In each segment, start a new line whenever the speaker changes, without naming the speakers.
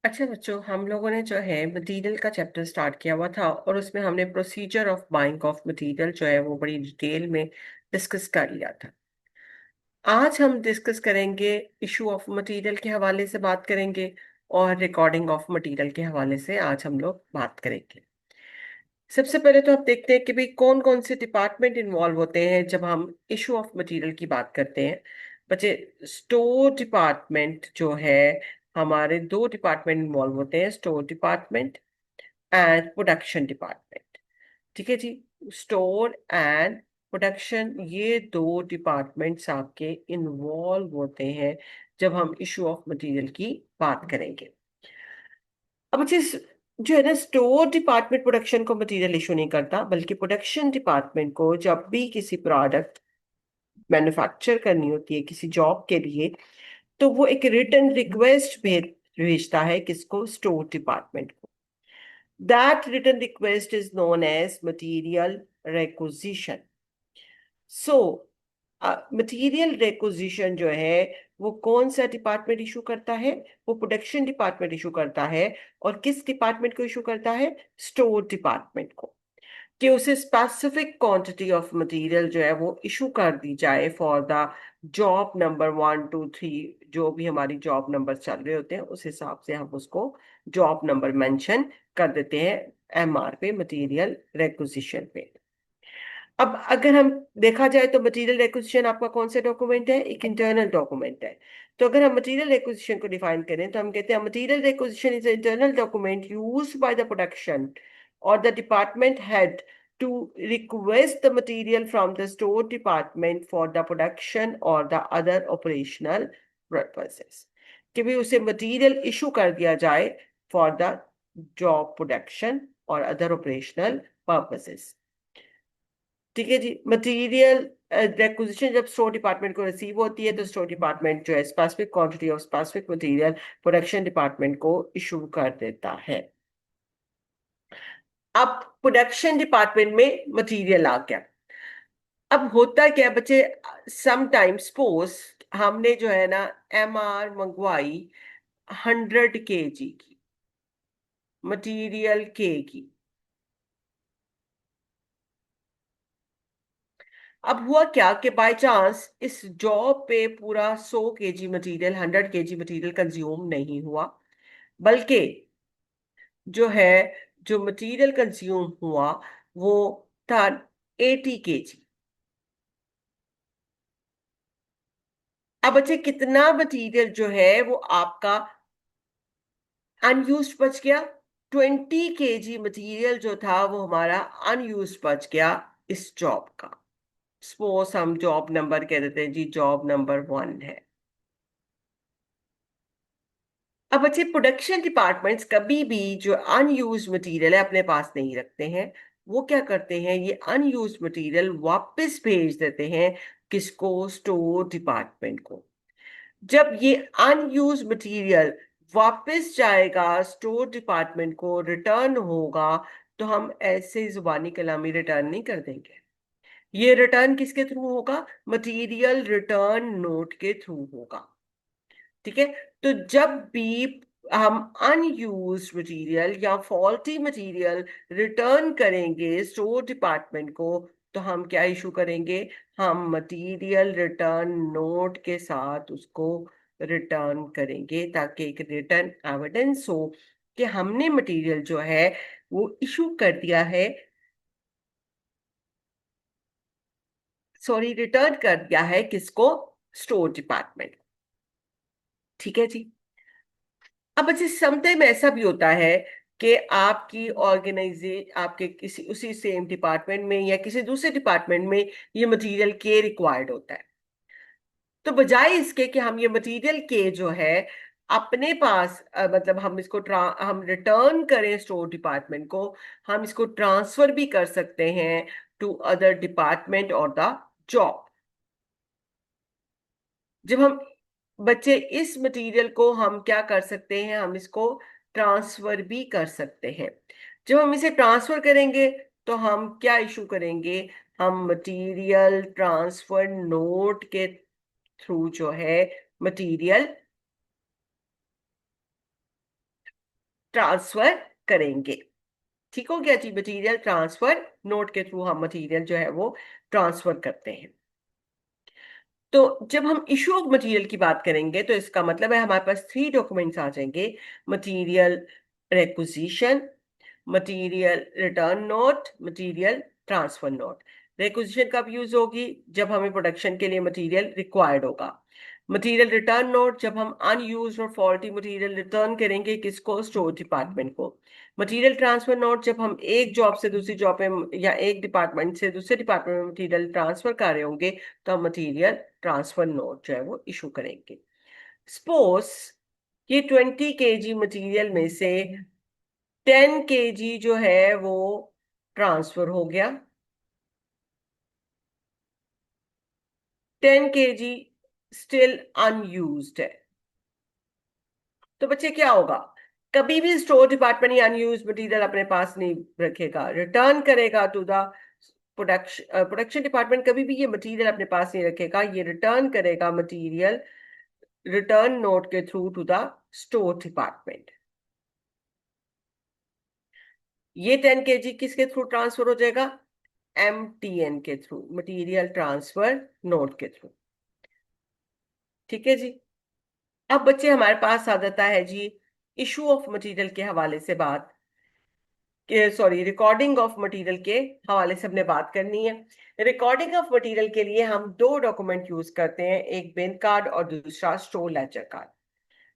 अच्छा बच्चों, हम लोगों ने जो है मटेरियल का चैप्टर स्टार्ट किया हुआ था और उसमें हमने procedure of buying of material जो है वो बड़ी डिटेल में डिस्कस कर लिया था। आज हम डिस्कस करेंगे इशू ऑफ मटेरियल के हवाले से बात करेंगे और रिकॉर्डिंग ऑफ मटेरियल के हवाले से आज हम लोग बात करेंगे। सबसे पहले तो आप देखते हैं कि भाई कौन कौन से डिपार्टमेंट इन्वॉल्व होते हैं जब हम इशू ऑफ मटेरियल की बात करते हैं। बच्चे, स्टोर डिपार्टमेंट जो है, हमारे दो डिपार्टमेंट इन्वॉल्व होते हैं, store department and production department. ठीक है जी। स्टोर एंड प्रोडक्शन, ये दो डिपार्टमेंट्स आपके इन्वॉल्व होते हैं जब हम इशू ऑफ मटेरियल की बात करेंगे। अब जिस जो है ना, स्टोर डिपार्टमेंट प्रोडक्शन को मटेरियल इशू नहीं करता, बल्कि प्रोडक्शन डिपार्टमेंट को जब भी किसी प्रोडक्ट मैन्युफैक्चर करनी होती है किसी जॉब के लिए, तो वो एक रिटन रिक्वेस्ट भेजता है किसको? स्टोर डिपार्टमेंट को। That written request is known as material requisition। So material requisition जो है वो कौन सा डिपार्टमेंट इशू करता है? वो प्रोडक्शन डिपार्टमेंट इशू करता है। और किस डिपार्टमेंट को इशू करता है? स्टोर डिपार्टमेंट को। कि उसे स्पेसिफिक क्वांटिटी ऑफ मटेरियल जो है वो इशू कर दी जाए फॉर द जॉब नंबर 1 2 3। जो भी हमारी जॉब नंबर चल रहे होते हैं उस हिसाब से हम उसको जॉब नंबर मेंशन कर देते हैं एमआर पे, मटेरियल रिक्वेजिशन पे। अब अगर हम देखा जाए तो मटेरियल रिक्वेजिशन आपका कौन सा डॉक्यूमेंट है? एक इंटरनल डॉक्यूमेंट है। तो अगर हम मटेरियल रिक्वेजिशन को डिफाइन करें तो हम कहते हैं material requisition is internal document used by the production or the department head to request the material from the store department for the production or the other operational purposes। कि भी उसे material issue कर दिया जाए for the job production और other operational purposes. ठीक है जी। Material requisition जब स्टोर डिपार्टमेंट को रिसीव होती है तो स्टोर डिपार्टमेंट जो है specific quantity of specific material production department को इशू कर देता है। अब प्रोडक्शन डिपार्टमेंट में मटेरियल आ गया। अब होता क्या है बच्चे, सम टाइम सपोज हमने जो है ना एमआर मंगवाई 100 kg की, मटेरियल के की। अब हुआ क्या कि बाय चांस इस जॉब पे पूरा 100 kg material, 100 kg material consume नहीं हुआ, बल्कि जो है, जो मटेरियल कंज्यूम हुआ वो था 80 kg। अब बच्चे कितना मटेरियल जो है वो आपका अनयूज्ड बच गया? 20 kg मटेरियल जो था वो हमारा अनयूज्ड बच गया इस जॉब का। सपोज हम जॉब नंबर कह देते हैं जी, जॉब नंबर 1 है। अब बच्चे, प्रोडक्शन डिपार्टमेंट्स कभी भी जो अनयूज्ड मटेरियल है अपने पास नहीं रखते हैं। वो क्या करते हैं? ये अनयूज्ड मटेरियल वापस भेज देते हैं किसको? स्टोर डिपार्टमेंट को। जब ये अनयूज मटेरियल वापस जाएगा स्टोर डिपार्टमेंट को, रिटर्न होगा, तो हम ऐसे जुबानी कलामी रिटर्न नहीं कर देंगे। ये रिटर्न किसके थ्रू होगा? मटेरियल रिटर्न नोट के थ्रू होगा। ठीक है। तो जब भी हम अनयूज मटेरियल या फॉल्टी मटेरियल रिटर्न करेंगे स्टोर डिपार्टमेंट को, तो हम क्या इशू करेंगे? हम मटेरियल रिटर्न नोट के साथ उसको रिटर्न करेंगे, ताकि एक रिटर्न एविडेंस हो कि हमने मटेरियल जो है वो इशू कर दिया है, सॉरी, रिटर्न कर दिया है किसको? Store department. ठीक है जी। अब अच्छा, समटाइम ऐसा भी होता है कि आपकी ऑर्गेनाइजे आपके किसी उसी सेम डिपार्टमेंट में या किसी दूसरे डिपार्टमेंट में ये मटेरियल के रिक्वायर्ड होता है। तो बजाय इसके कि हम ये मटेरियल के जो है अपने पास मतलब हम इसको हम रिटर्न करें स्टोर डिपार्टमेंट को, हम इसको ट्रांसफर भी कर सकते हैं टू अदर डिपार्टमेंट और द जॉब। जब हम बच्चे इस मटेरियल को हम क्या कर सकते हैं? हम इसको ट्रांसफर भी कर सकते हैं। जब हम इसे ट्रांसफर करेंगे तो हम क्या इशू करेंगे? हम मटेरियल ट्रांसफर नोट के थ्रू जो है मटेरियल ट्रांसफर करेंगे। ठीक हो गया जी, मटेरियल ट्रांसफर नोट के थ्रू हम मटेरियल जो है वो ट्रांसफर करते हैं। तो जब हम इशू ऑफ मटेरियल की बात करेंगे तो इसका मतलब है हमारे पास 3 डॉक्यूमेंट्स आ जाएंगे। Material requisition, material return note, material transfer note. Requisition कब यूज होगी? जब हमें प्रोडक्शन के लिए मटेरियल रिक्वायर्ड होगा। मटेरियल रिटर्न नोट जब हम अनयूज्ड और फॉल्टी मटेरियल रिटर्न करेंगे, किसको? स्टोर डिपार्टमेंट को। मटेरियल ट्रांसफर नोट जब हम एक जॉब से दूसरी जॉब में या एक डिपार्टमेंट से दूसरे डिपार्टमेंट में मटेरियल ट्रांसफर कर रहे होंगे तो हम मटेरियल ट्रांसफर नोट जो है वो इशू करेंगे। सपोज ये 20 kg मटेरियल में से 10 kg जो है वो ट्रांसफर हो गया। 10 kg स्टिल अनयूज्ड है। तो बच्चे क्या होगा? कभी भी स्टोर डिपार्टमेंट ये अनयूज मटेरियल अपने पास नहीं रखेगा, रिटर्न करेगा to the production. Production department कभी भी ये मटेरियल अपने पास नहीं रखेगा, ये रिटर्न करेगा मटेरियल रिटर्न नोट के through to the store department. ये 10 kg किसके थ्रू ट्रांसफर हो जाएगा? MTN के थ्रू, मटेरियल ट्रांसफर नोट के थ्रू। ठीक है जी। अब बच्चे हमारे पास आ जाता है जी इशू ऑफ मटेरियल के हवाले से बात, सॉरी रिकॉर्डिंग ऑफ मटेरियल के हवाले से हमने बात करनी है। रिकॉर्डिंग ऑफ मटेरियल के लिए हम 2 डॉक्यूमेंट यूज करते हैं, एक बिन कार्ड और दूसरा स्टोर लेजर कार्ड।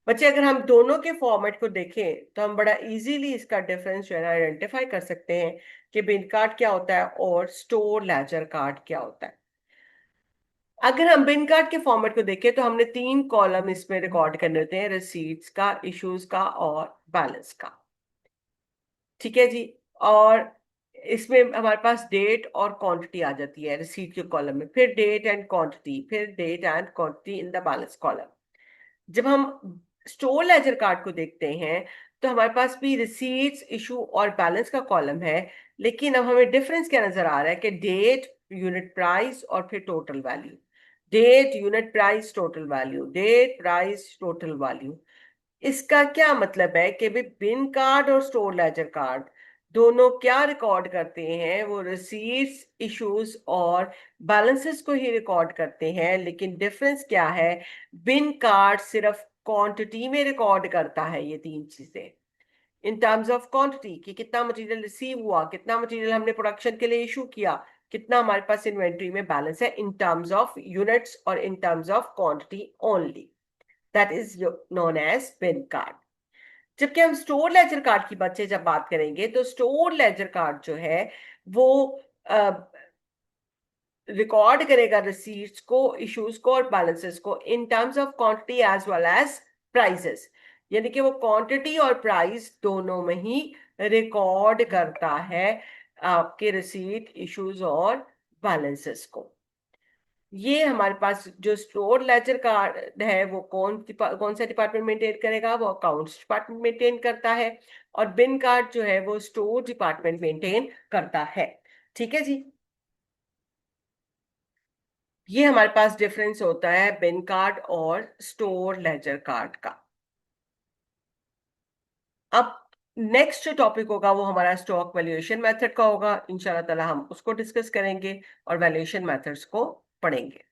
बच्चे अगर हम दोनों के फॉर्मेट को देखें तो हम बड़ा इजीली इसका डिफरेंस जो है आइडेंटिफाई कर सकते हैं कि बिन कार्ड क्या होता है और स्टोर लेजर कार्ड क्या होता है। अगर हम बिन कार्ड के फॉर्मेट को देखें तो हमने 3 कॉलम इसमें रिकॉर्ड करने होते हैं, रिसीट्स का, इश्यूज का और बैलेंस का। ठीक है जी। और इसमें हमारे पास डेट और क्वांटिटी आ जाती है रिसीट के कॉलम में, फिर डेट एंड क्वांटिटी, फिर date and quantity in the balance column. जब हम स्टोर लेजर कार्ड को देखते हैं तो हमारे पास भी रिसीट्स, इशू और बैलेंस का कॉलम है, लेकिन अब हमें डिफरेंस क्या नजर आ रहा है कि डेट, यूनिट प्राइस और फिर total value. Date, unit price, total value, date, price, total value. इसका क्या मतलब है कि भी बिन कार्ड और स्टोर लेजर कार्ड दोनों क्या रिकॉर्ड करते हैं? वो रिसीट्स, इश्यूज और बैलेंसेस को ही रिकॉर्ड करते हैं, लेकिन डिफरेंस क्या है? बिन कार्ड सिर्फ क्वांटिटी में रिकॉर्ड करता है ये 3 चीजें। इन टर्म्स ऑफ क्वांटिटी कि कितना मटेरियल रिसीव हुआ, कितना मटेरियल हमने प्रोडक्शन के लिए इशू किया, कितना हमारे पास इन्वेंट्री में बैलेंस है, इन टर्म्स ऑफ यूनिट्स और in terms of quantity only. That is known as bin card. जबकि हम स्टोर लेजर कार्ड की बच्चे जब बात करेंगे तो स्टोर लेजर कार्ड जो है वो रिकॉर्ड करेगा रिसीट्स को, इश्यूज को और बैलेंसेस को in terms of quantity as well as prices. यानी कि वो क्वांटिटी और प्राइस दोनों में ही रिकॉर्ड करता है आपके रिसीट, इश्यूज और बैलेंसेस को। ये हमारे पास जो स्टोर लेजर कार्ड है वो कौन सा डिपार्टमेंट मेंटेन करेगा? वो अकाउंट्स डिपार्टमेंट मेंटेन करता है। और बिन कार्ड जो है वो स्टोर डिपार्टमेंट मेंटेन करता है। ठीक है जी। ये हमारे पास डिफरेंस होता है बिन कार्ड और स्टोर लेजर कार्ड का। अब नेक्स्ट जो टॉपिक होगा वो हमारा स्टॉक वैल्यूएशन मेथड का होगा। इंशाल्लाह ताला हम उसको डिस्कस करेंगे और वैल्यूएशन मेथड्स को पढ़ेंगे।